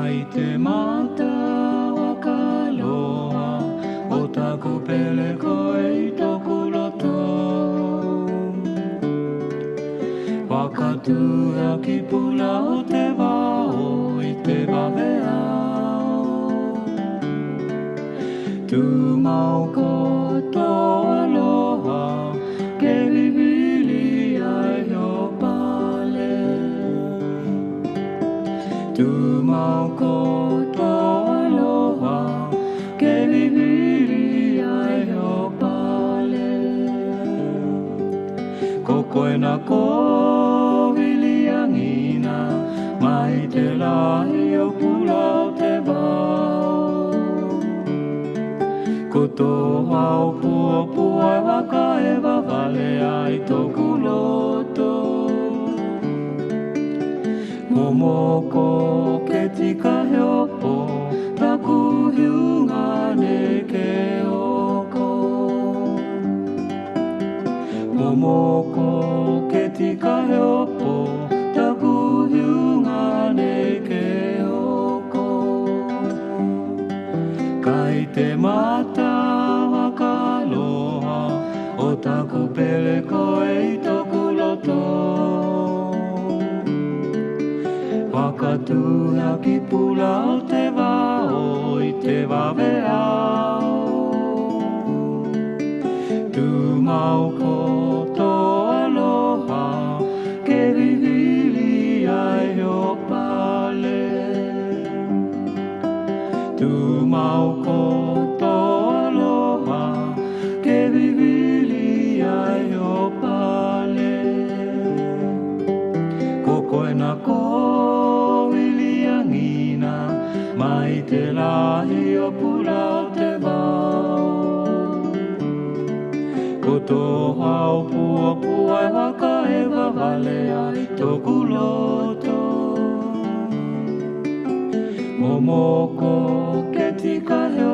Kai te mata wakaloha o taku pele koe I toku loto. Wakatua ki pula o te wao I te waweao. Tu mau koto aloha ke vivili ai o pale. Tu mau koto aloha ke vivili ai o pale. Kokoe na kowili angina mai te lahi o pula o te wao. Koto hao pua pua e waka e wawale ai toku loto. Momoko ke tika heopo taku hiunga ne ke oko. Momoko ke tika heopo taku hiunga ne ke oko. Kai te mata wakaloha o taku pele koe I toku loto. Wakatua ki pula o te wao I te waweao. Tu mau koto aloha ke vivili ai o pale. Tu mau koto aloha ke vivili ai o pale. Kokoe na kowili angina mai te lahi o pula o te wao. Koto hao pua pua e waka e wawale ai toku loto. Momoko ke tika heo